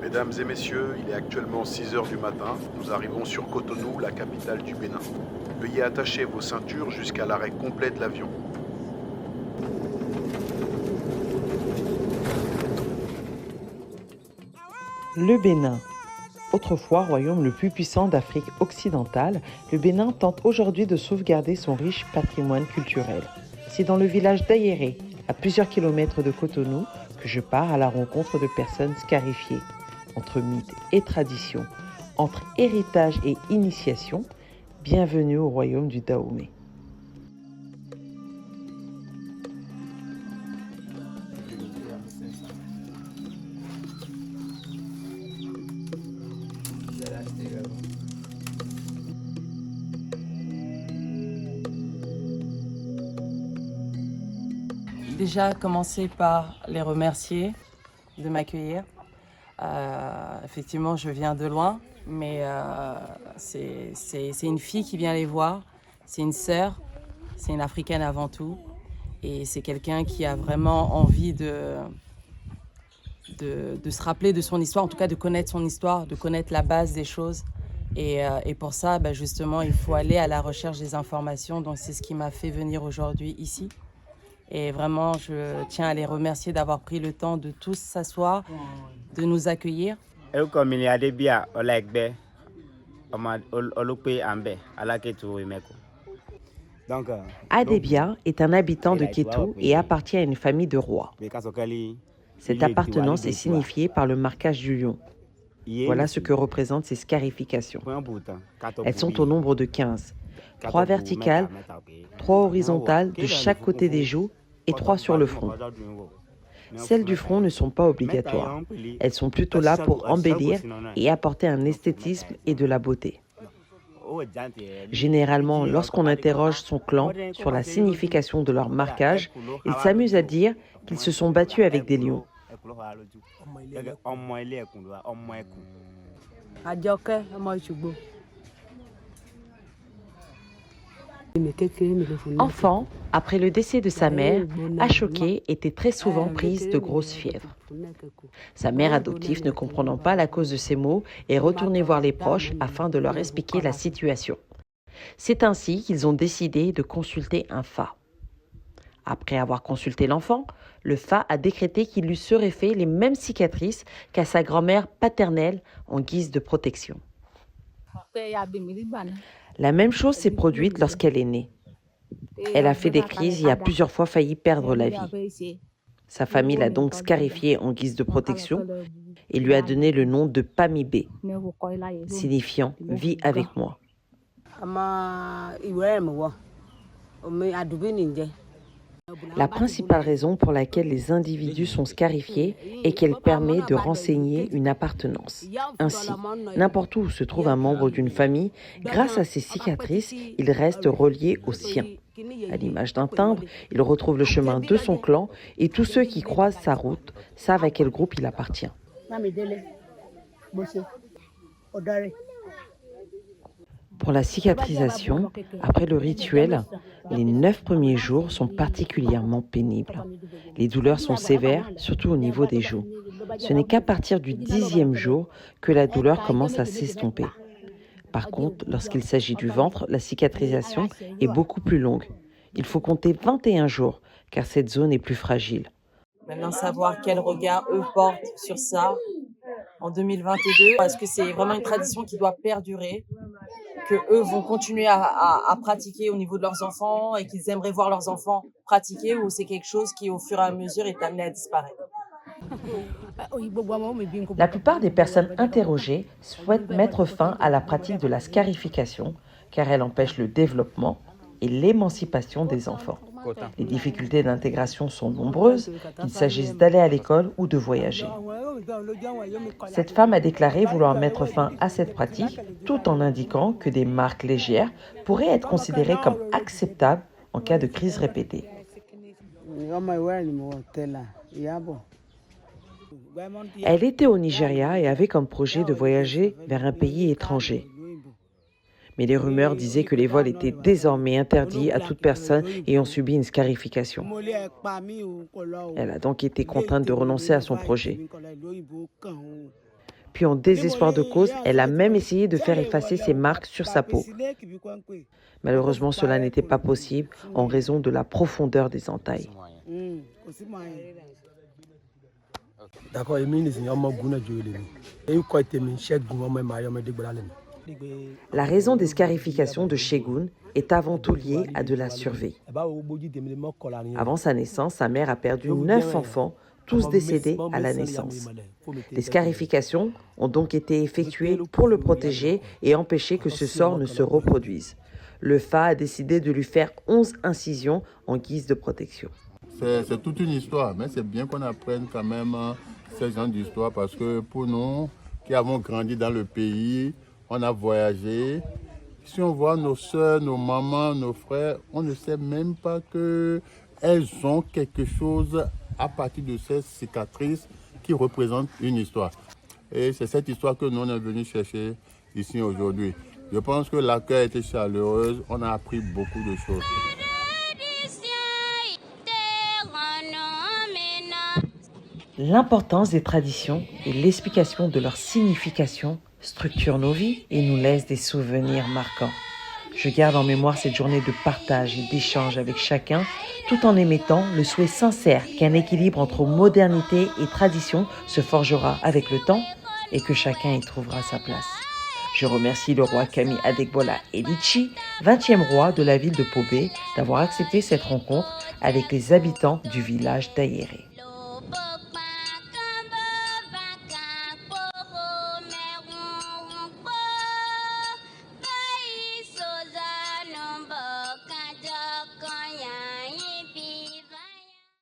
Mesdames et messieurs, il est actuellement 6 heures du matin. Nous arrivons sur Cotonou, la capitale du Bénin. Veuillez attacher vos ceintures jusqu'à l'arrêt complet de l'avion. Le Bénin. Autrefois royaume le plus puissant d'Afrique occidentale, le Bénin tente aujourd'hui de sauvegarder son riche patrimoine culturel. C'est dans le village d'Ayéré, à plusieurs kilomètres de Cotonou, que je pars à la rencontre de personnes scarifiées. Entre mythes et traditions, entre héritage et initiation, bienvenue au royaume du Dahomey. Déjà commencer par les remercier de m'accueillir. Effectivement, je viens de loin, mais c'est une fille qui vient les voir, c'est une sœur, c'est une Africaine avant tout, et c'est quelqu'un qui a vraiment envie de se rappeler de son histoire, en tout cas de connaître son histoire, de connaître la base des choses. Et pour ça, justement, il faut aller à la recherche des informations, donc c'est ce qui m'a fait venir aujourd'hui ici. Et vraiment, je tiens à les remercier d'avoir pris le temps de tous s'asseoir, de nous accueillir. Adebia est un habitant de Kétou et appartient à une famille de rois. Cette appartenance est signifiée par le marquage du lion. Voilà ce que représentent ces scarifications. Elles sont au nombre de 15. 3 verticales, 3 horizontales de chaque côté des joues et 3 sur le front. Celles du front ne sont pas obligatoires. Elles sont plutôt là pour embellir et apporter un esthétisme et de la beauté. Généralement, lorsqu'on interroge son clan sur la signification de leur marquage, il s'amuse à dire qu'ils se sont battus avec des lions. Enfant, après le décès de sa mère, Ashoké était très souvent prise de grosses fièvres. Sa mère adoptive, ne comprenant pas la cause de ces maux, est retournée voir les proches afin de leur expliquer la situation. C'est ainsi qu'ils ont décidé de consulter un Fa. Après avoir consulté l'enfant, le Fa a décrété qu'il lui serait fait les mêmes cicatrices qu'à sa grand-mère paternelle en guise de protection. La même chose s'est produite lorsqu'elle est née. Elle a fait des crises et a plusieurs fois failli perdre la vie. Sa famille l'a donc scarifiée en guise de protection et lui a donné le nom de Pamibé, signifiant « vis avec moi ». La principale raison pour laquelle les individus sont scarifiés est qu'elle permet de renseigner une appartenance. Ainsi, n'importe où se trouve un membre d'une famille, grâce à ses cicatrices, il reste relié au sien. À l'image d'un timbre, il retrouve le chemin de son clan et tous ceux qui croisent sa route savent à quel groupe il appartient. Pour la cicatrisation, après le rituel, les 9 premiers jours sont particulièrement pénibles. Les douleurs sont sévères, surtout au niveau des joues. Ce n'est qu'à partir du 10e jour que la douleur commence à s'estomper. Par contre, lorsqu'il s'agit du ventre, la cicatrisation est beaucoup plus longue. Il faut compter 21 jours, car cette zone est plus fragile. Maintenant, savoir quel regard eux portent sur ça en 2022, est-ce que c'est vraiment une tradition qui doit perdurer, que eux vont continuer à pratiquer au niveau de leurs enfants et qu'ils aimeraient voir leurs enfants pratiquer, ou c'est quelque chose qui, au fur et à mesure, est amené à disparaître? La plupart des personnes interrogées souhaitent mettre fin à la pratique de la scarification, car elle empêche le développement et l'émancipation des enfants. Les difficultés d'intégration sont nombreuses, qu'il s'agisse d'aller à l'école ou de voyager. Cette femme a déclaré vouloir mettre fin à cette pratique, tout en indiquant que des marques légères pourraient être considérées comme acceptables en cas de crise répétée. Elle était au Nigeria et avait comme projet de voyager vers un pays étranger. Mais les rumeurs disaient que les vols étaient désormais interdits à toute personne ayant subi une scarification. Elle a donc été contrainte de renoncer à son projet. Puis en désespoir de cause, elle a même essayé de faire effacer ses marques sur sa peau. Malheureusement, cela n'était pas possible en raison de la profondeur des entailles. La raison des scarifications de Shegun est avant tout liée à de la survie. Avant sa naissance, sa mère a perdu 9 enfants, tous décédés à la naissance. Les scarifications ont donc été effectuées pour le protéger et empêcher que ce sort ne se reproduise. Le FA a décidé de lui faire 11 incisions en guise de protection. C'est toute une histoire, mais c'est bien qu'on apprenne quand même ce genre d'histoire parce que pour nous qui avons grandi dans le pays, on a voyagé. Si on voit nos soeurs, nos mamans, nos frères, on ne sait même pas qu'elles ont quelque chose à partir de ces cicatrices qui représentent une histoire. Et c'est cette histoire que nous on est venus chercher ici aujourd'hui. Je pense que l'accueil a été chaleureux, on a appris beaucoup de choses. L'importance des traditions et l'explication de leur signification structurent nos vies et nous laissent des souvenirs marquants. Je garde en mémoire cette journée de partage et d'échange avec chacun, tout en émettant le souhait sincère qu'un équilibre entre modernité et tradition se forgera avec le temps et que chacun y trouvera sa place. Je remercie le roi Kami Adegbola Elichi, 20e roi de la ville de Pobé, d'avoir accepté cette rencontre avec les habitants du village d'Ayéré.